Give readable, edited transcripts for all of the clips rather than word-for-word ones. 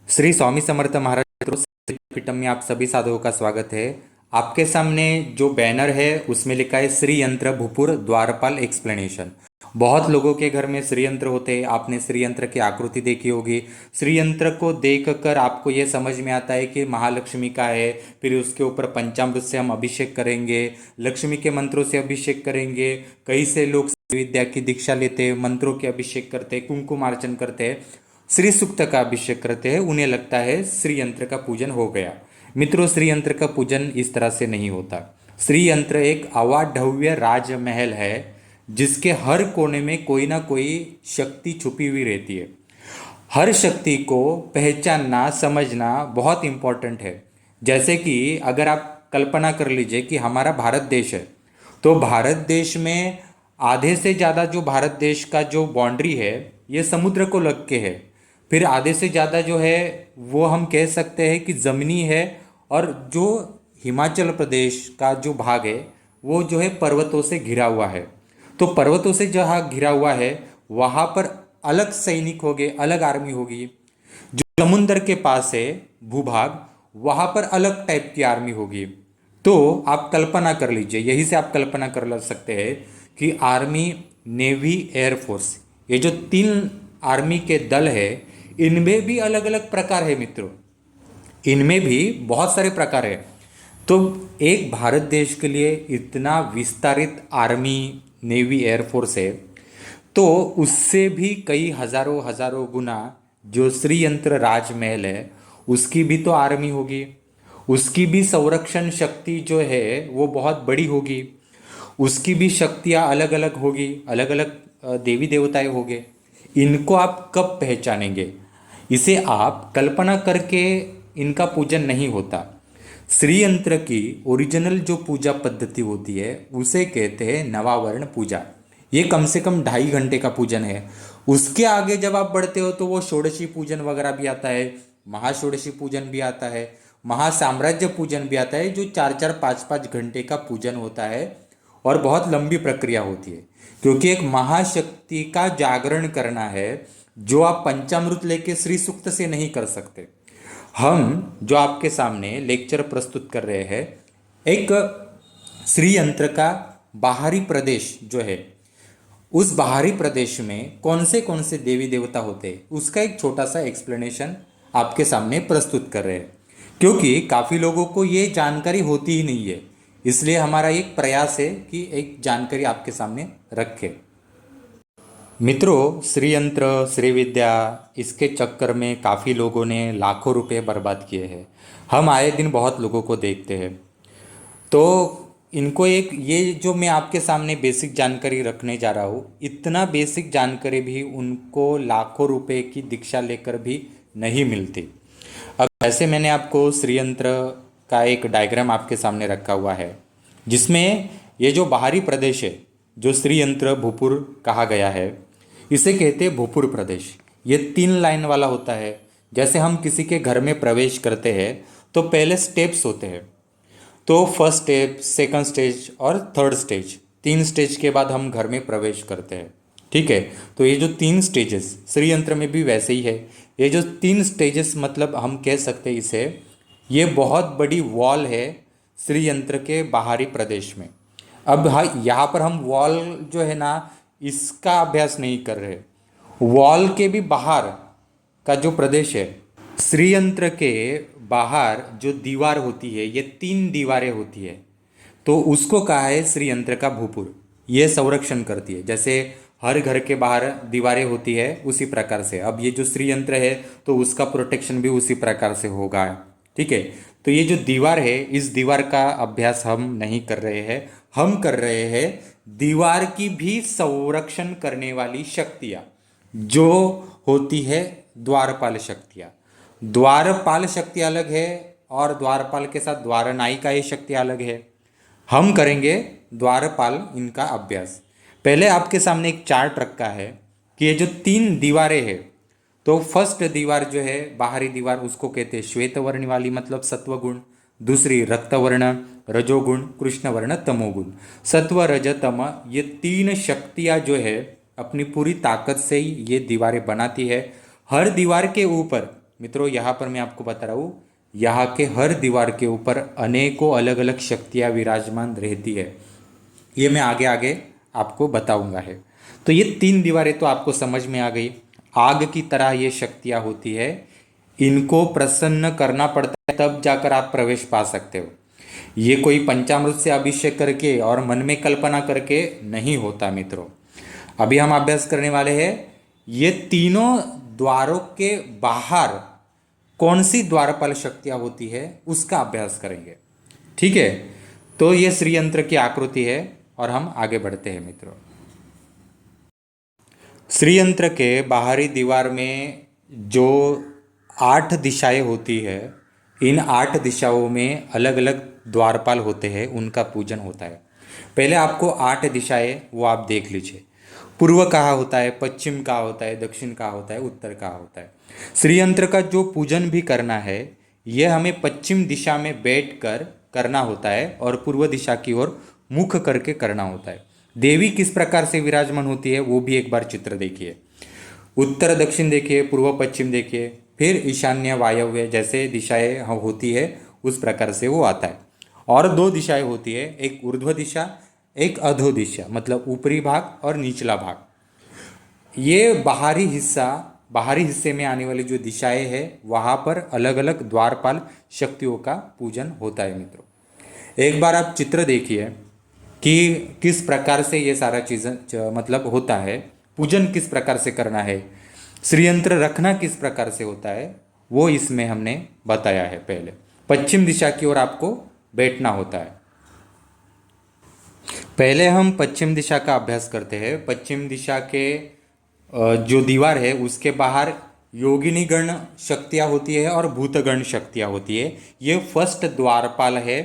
श्री स्वामी समर्थ महाराज पीठम में आप सभी साधुओं का स्वागत है। आपके सामने जो बैनर है उसमें लिखा है श्री यंत्र भूपुर द्वारपाल एक्सप्लेनेशन। बहुत लोगों के घर में श्री यंत्र होते हैं। आपने श्री यंत्र की आकृति देखी होगी। श्री यंत्र को देखकर आपको यह समझ में आता है कि महालक्ष्मी का है। फिर उसके ऊपर पंचामृत से हम अभिषेक करेंगे, लक्ष्मी के मंत्रों से अभिषेक करेंगे। कई से लोग विद्या की दीक्षा लेते हैं, मंत्रों के अभिषेक करते हैं, कुमकुमार्चन करते हैं, श्री सूक्त का अभिषेक करते हैं। उन्हें लगता है श्री यंत्र का पूजन हो गया। मित्रों, श्री यंत्र का पूजन इस तरह से नहीं होता। श्री यंत्र एक अवाढव्य राजमहल है जिसके हर कोने में कोई ना कोई शक्ति छुपी हुई रहती है। हर शक्ति को पहचानना, समझना बहुत इंपॉर्टेंट है। जैसे कि अगर आप कल्पना कर लीजिए कि हमारा भारत देश है, तो भारत देश में आधे से ज़्यादा जो भारत देश का जो बाउंड्री है ये समुद्र को लग के है। फिर आधे से ज़्यादा जो है वो हम कह सकते हैं कि ज़मीनी है, और जो हिमाचल प्रदेश का जो भाग है वो जो है पर्वतों से घिरा हुआ है। तो पर्वतों से जहाँ घिरा हुआ है वहाँ पर अलग सैनिक होंगे, अलग आर्मी होगी। जो समुद्र के पास है भूभाग, वहाँ पर अलग टाइप की आर्मी होगी। तो आप कल्पना कर लीजिए, यही से आप कल्पना कर सकते हैं कि आर्मी, नेवी, एयरफोर्स, ये जो तीन आर्मी के दल है इनमें भी अलग अलग प्रकार है मित्रों। इनमें भी बहुत सारे प्रकार है। तो एक भारत देश के लिए इतना विस्तारित आर्मी, नेवी, एयरफोर्स है, तो उससे भी कई हजारों हजारों गुना जो श्री यंत्र राजमहल है उसकी भी तो आर्मी होगी। उसकी भी संरक्षण शक्ति जो है वो बहुत बड़ी होगी। उसकी भी शक्तियाँ अलग अलग होगी, अलग अलग देवी देवताएं होंगे। इनको आप कब पहचानेंगे? इसे आप कल्पना करके इनका पूजन नहीं होता। श्री यंत्र की ओरिजिनल जो पूजा पद्धति होती है उसे कहते हैं नवावरण पूजा। ये कम से कम 2.5 घंटे का पूजन है। उसके आगे जब आप बढ़ते हो तो वो षोडशी पूजन वगैरह भी आता है, महाषोडशी पूजन भी आता है, महासाम्राज्य पूजन भी आता है, जो 4-4, 5-5 घंटे का पूजन होता है और बहुत लंबी प्रक्रिया होती है। क्योंकि एक महाशक्ति का जागरण करना है जो आप पंचामृत लेके श्री सूक्त से नहीं कर सकते। हम जो आपके सामने लेक्चर प्रस्तुत कर रहे हैं, एक श्री यंत्र का बाहरी प्रदेश जो है, उस बाहरी प्रदेश में कौन से देवी देवता होते हैं उसका एक छोटा सा एक्सप्लेनेशन आपके सामने प्रस्तुत कर रहे हैं। क्योंकि काफ़ी लोगों को ये जानकारी होती ही नहीं है, इसलिए हमारा एक प्रयास है कि एक जानकारी आपके सामने रखें। मित्रों, श्री यंत्र, श्री विद्या, इसके चक्कर में काफ़ी लोगों ने लाखों रुपए बर्बाद किए हैं। हम आए दिन बहुत लोगों को देखते हैं। तो इनको एक ये जो मैं आपके सामने बेसिक जानकारी रखने जा रहा हूँ, इतना बेसिक जानकारी भी उनको लाखों रुपए की दीक्षा लेकर भी नहीं मिलती। अब ऐसे मैंने आपको श्री यंत्र का एक डायग्राम आपके सामने रखा हुआ है जिसमें ये जो बाहरी प्रदेश है, जो श्री यंत्र भूपुर कहा गया है, इसे कहते हैं भूपुर प्रदेश। ये 3 लाइन वाला होता है। जैसे हम किसी के घर में प्रवेश करते हैं तो पहले स्टेप्स होते हैं। तो फर्स्ट स्टेप, सेकंड स्टेज और थर्ड स्टेज, 3 स्टेज के बाद हम घर में प्रवेश करते हैं। ठीक है, तो ये जो 3 स्टेजेस श्री यंत्र में भी वैसे ही है। ये जो 3 स्टेजेस मतलब हम कह सकते हैं इसे, ये बहुत बड़ी वॉल है श्री यंत्र के बाहरी प्रदेश में। अब हाँ, यहाँ पर हम वॉल जो है ना इसका अभ्यास नहीं कर रहे। वॉल के भी बाहर का जो प्रदेश है, श्री यंत्र के बाहर जो दीवार होती है, ये 3 दीवारें होती है, तो उसको कहा है श्री यंत्र का भूपुर। ये संरक्षण करती है। जैसे हर घर के बाहर दीवारें होती है उसी प्रकार से अब ये जो श्री यंत्र है तो उसका प्रोटेक्शन भी उसी प्रकार से होगा। ठीक है, तो ये जो दीवार है, इस दीवार का अभ्यास हम नहीं कर रहे हैं। हम कर रहे हैं दीवार की भी संरक्षण करने वाली शक्तियाँ जो होती है द्वारपाल शक्तियाँ। द्वारपाल शक्ति अलग है और द्वारपाल के साथ द्वारनाई का ये शक्ति अलग है। हम करेंगे द्वारपाल इनका अभ्यास। पहले आपके सामने एक चार्ट रखा है कि ये जो 3 दीवारें हैं, तो फर्स्ट दीवार जो है बाहरी दीवार उसको कहते हैं श्वेत वर्ण वाली, मतलब सत्वगुण। दूसरी रक्तवर्ण, रजोगुण, कृष्णवर्ण, तमोगुण। सत्व, रज, तम, ये 3 शक्तियाँ जो है अपनी पूरी ताकत से ही ये दीवारें बनाती है। हर दीवार के ऊपर मित्रों यहाँ पर मैं आपको बता रहा हूँ, यहाँ के हर दीवार के ऊपर अनेकों अलग अलग शक्तियाँ विराजमान रहती है। ये मैं आगे आगे आपको बताऊंगा है। तो ये 3 दीवारें तो आपको समझ में आ गई। आग की तरह ये शक्तियाँ होती है, इनको प्रसन्न करना पड़ता है तब जाकर आप प्रवेश पा सकते हो। ये कोई पंचामृत से अभिषेक करके और मन में कल्पना करके नहीं होता मित्रों। अभी हम अभ्यास करने वाले हैं, ये तीनों द्वारों के बाहर कौन सी द्वारपाल शक्तियां होती है उसका अभ्यास करेंगे। ठीक है, तो ये श्री यंत्र की आकृति है और हम आगे बढ़ते हैं मित्रों। श्री यंत्र के बाहरी दीवार में जो 8 दिशाएं होती है, इन 8 दिशाओं में अलग अलग द्वारपाल होते हैं, उनका पूजन होता है। पहले आपको 8 दिशाएं वो आप देख लीजिए। पूर्व कहाँ होता है, पश्चिम कहाँ होता है, दक्षिण कहाँ होता है, उत्तर कहाँ होता है। श्री यंत्र का जो पूजन भी करना है, यह हमें पश्चिम दिशा में बैठकर करना होता है और पूर्व दिशा की ओर मुख करके करना होता है। देवी किस प्रकार से विराजमान होती है वो भी एक बार चित्र देखिए। उत्तर दक्षिण देखिए, पूर्व पश्चिम देखिए, फिर ईशान्य वायव्य जैसे दिशाएं होती है उस प्रकार से वो आता है। और 2 दिशाएं होती है, एक ऊर्ध्व दिशा, एक अधो दिशा, मतलब ऊपरी भाग और निचला भाग। ये बाहरी हिस्से में आने वाली जो दिशाएं हैं वहाँ पर अलग अलग द्वारपाल शक्तियों का पूजन होता है मित्रों। एक बार आप चित्र देखिए कि किस प्रकार से ये सारा चीज़ मतलब होता है, पूजन किस प्रकार से करना है, श्रीयंत्र रखना किस प्रकार से होता है, वो इसमें हमने बताया है। पहले पश्चिम दिशा की ओर आपको बैठना होता है। पहले हम पश्चिम दिशा का अभ्यास करते हैं। पश्चिम दिशा के जो दीवार है उसके बाहर योगिनी गण शक्तियाँ होती है और भूतगण शक्तियाँ होती है। ये फर्स्ट द्वारपाल है।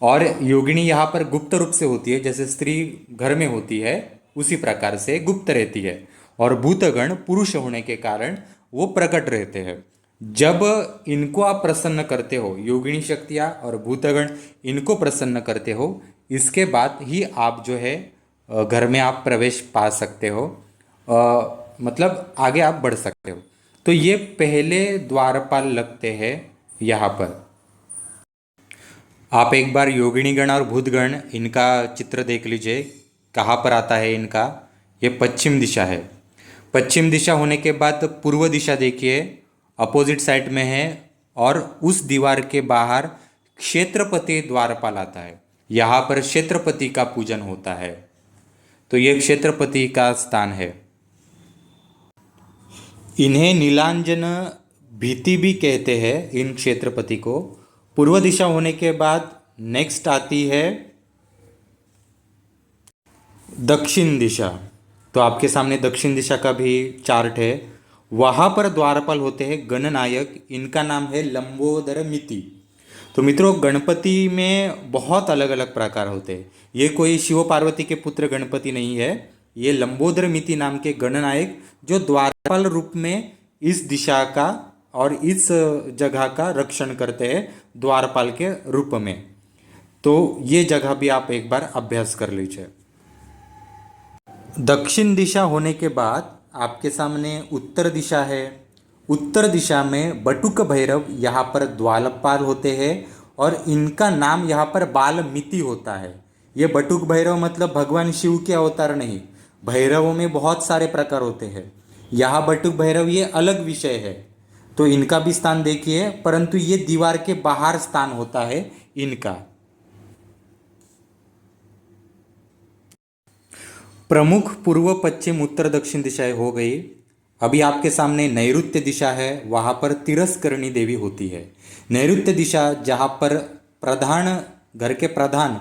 और योगिनी यहाँ पर गुप्त रूप से होती है, जैसे स्त्री घर में होती है उसी प्रकार से गुप्त रहती है। और भूतगण पुरुष होने के कारण वो प्रकट रहते हैं। जब इनको आप प्रसन्न करते हो, योगिनी शक्तियाँ और भूतगण इनको प्रसन्न करते हो, इसके बाद ही आप जो है घर में आप प्रवेश पा सकते हो, मतलब आगे आप बढ़ सकते हो। तो ये पहले द्वारपाल लगते हैं यहाँ पर। आप एक बार योगिनी गण और भूतगण इनका चित्र देख लीजिए, कहाँ पर आता है इनका। ये पश्चिम दिशा है। पश्चिम दिशा होने के बाद पूर्व दिशा देखिए, अपोजिट साइड में है। और उस दीवार के बाहर क्षेत्रपति द्वारपाल आता है। यहाँ पर क्षेत्रपति का पूजन होता है। तो ये क्षेत्रपति का स्थान है। इन्हें नीलांजन भीति भी कहते हैं, इन क्षेत्रपति को। पूर्व दिशा होने के बाद नेक्स्ट आती है दक्षिण दिशा। तो आपके सामने दक्षिण दिशा का भी चार्ट है। वहाँ पर द्वारपाल होते हैं गणनायक, इनका नाम है लंबोदर मिति। तो मित्रों, गणपति में बहुत अलग अलग प्रकार होते हैं। ये कोई शिव पार्वती के पुत्र गणपति नहीं है। ये लंबोदर मिति नाम के गणनायक जो द्वारपाल रूप में इस दिशा का और इस जगह का रक्षण करते हैं द्वारपाल के रूप में। तो ये जगह भी आप एक बार अभ्यास कर लीजिए। दक्षिण दिशा होने के बाद आपके सामने उत्तर दिशा है। उत्तर दिशा में बटुक भैरव यहाँ पर द्वारपाल होते हैं और इनका नाम यहाँ पर बालमिति होता है। ये बटुक भैरव मतलब भगवान शिव के अवतार नहीं, भैरवों में बहुत सारे प्रकार होते हैं। यहाँ बटुक भैरव ये अलग विषय है, तो इनका भी स्थान देखिए, परंतु ये दीवार के बाहर स्थान होता है इनका। प्रमुख पूर्व पश्चिम उत्तर दक्षिण दिशाएं हो गई। अभी आपके सामने नैऋत्य दिशा है, वहाँ पर तिरस्करणी देवी होती है। नैऋत्य दिशा जहाँ पर प्रधान, घर के प्रधान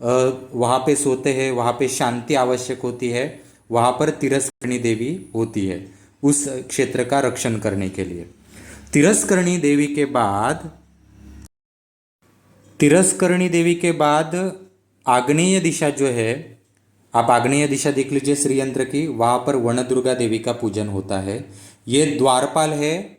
वहाँ पे सोते हैं, वहाँ पे शांति आवश्यक होती है, वहाँ पर तिरस्करणी देवी होती है उस क्षेत्र का रक्षण करने के लिए। तिरस्करणी देवी के बाद आग्नेय दिशा जो है, आप आग्नेय दिशा देख लीजिए श्री यंत्र की, वहाँ पर वन दुर्गा देवी का पूजन होता है। ये द्वारपाल है,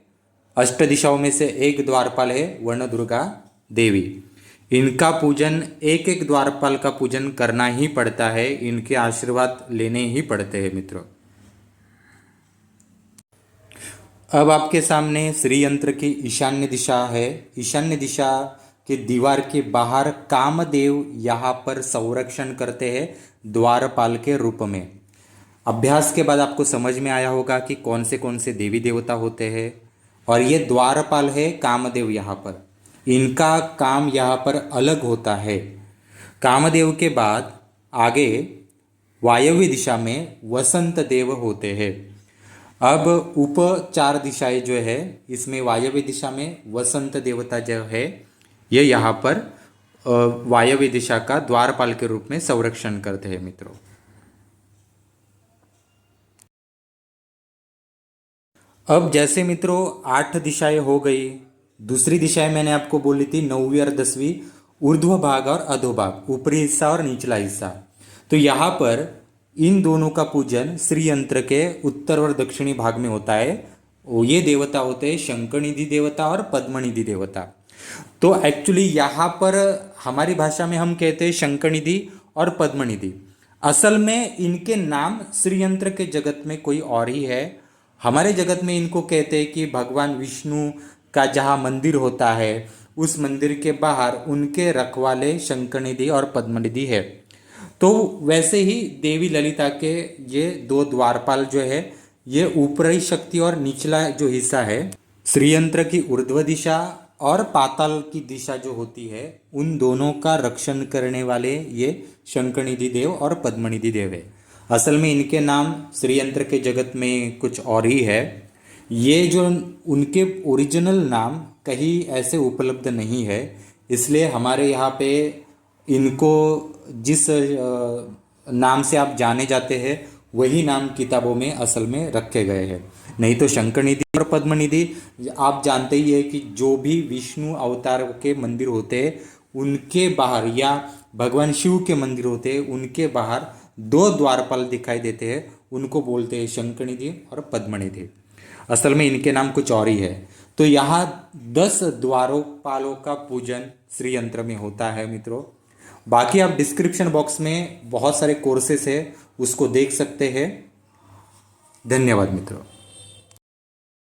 अष्ट दिशाओं में से एक द्वारपाल है वन दुर्गा देवी। इनका पूजन, एक एक द्वारपाल का पूजन करना ही पड़ता है, इनके आशीर्वाद लेने ही पड़ते हैं मित्रों। अब आपके सामने श्री यंत्र की ईशान्य दिशा है। ईशान्य दिशा के दीवार के बाहर कामदेव यहाँ पर संरक्षण करते हैं द्वारपाल के रूप में। अभ्यास के बाद आपको समझ में आया होगा कि कौन से देवी देवता होते हैं। और ये द्वारपाल है कामदेव यहाँ पर, इनका काम यहाँ पर अलग होता है। कामदेव के बाद आगे वायव्य दिशा में वसंत देव होते हैं। अब उप 4 दिशाएं जो है, इसमें वायव्य दिशा में वसंत देवता जो है ये यहाँ पर वायव्य दिशा का द्वारपाल के रूप में संरक्षण करते हैं मित्रों। अब जैसे मित्रों 8 दिशाएं हो गई, दूसरी दिशाएं मैंने आपको बोली थी 9वीं और 10वीं, ऊर्ध्व भाग और अधोभाग, ऊपरी हिस्सा और निचला हिस्सा। तो यहाँ पर इन दोनों का पूजन श्री यंत्र के उत्तर और दक्षिणी भाग में होता है। ये देवता होते हैं शंखनिधि देवता और पद्मनिधि देवता। तो एक्चुअली यहाँ पर हमारी भाषा में हम कहते हैं शंखनिधि और पद्मनिधि। असल में इनके नाम श्री यंत्र के जगत में कोई और ही है। हमारे जगत में इनको कहते हैं कि भगवान विष्णु का जहाँ मंदिर होता है उस मंदिर के बाहर उनके रखवाले शंखनिधि और पद्मनिधि है। तो वैसे ही देवी ललिता के ये 2 द्वारपाल जो है, ये ऊपरी शक्ति और निचला जो हिस्सा है, श्रीयंत्र की ऊर्ध्व दिशा और पाताल की दिशा जो होती है, उन दोनों का रक्षण करने वाले ये शंखनिधि देव और पद्मनिधि देव है। असल में इनके नाम श्रीयंत्र के जगत में कुछ और ही है। ये जो उनके ओरिजिनल नाम कहीं ऐसे उपलब्ध नहीं है, इसलिए हमारे यहाँ पे इनको जिस नाम से आप जाने जाते हैं वही नाम किताबों में असल में रखे गए हैं। नहीं तो शंखनिधि और पद्मनिधि आप जानते ही है कि जो भी विष्णु अवतार के मंदिर होते हैं उनके बाहर, या भगवान शिव के मंदिर होते हैं उनके बाहर 2 द्वारपाल दिखाई देते हैं, उनको बोलते हैं शंखनिधि और पद्मनिधि। असल में इनके नाम कुछ और ही है। तो यहाँ 10 द्वारपालों का पूजन श्री यंत्र में होता है मित्रों। बाकी आप डिस्क्रिप्शन बॉक्स में बहुत सारे कोर्सेस है, उसको देख सकते हैं। धन्यवाद मित्रों।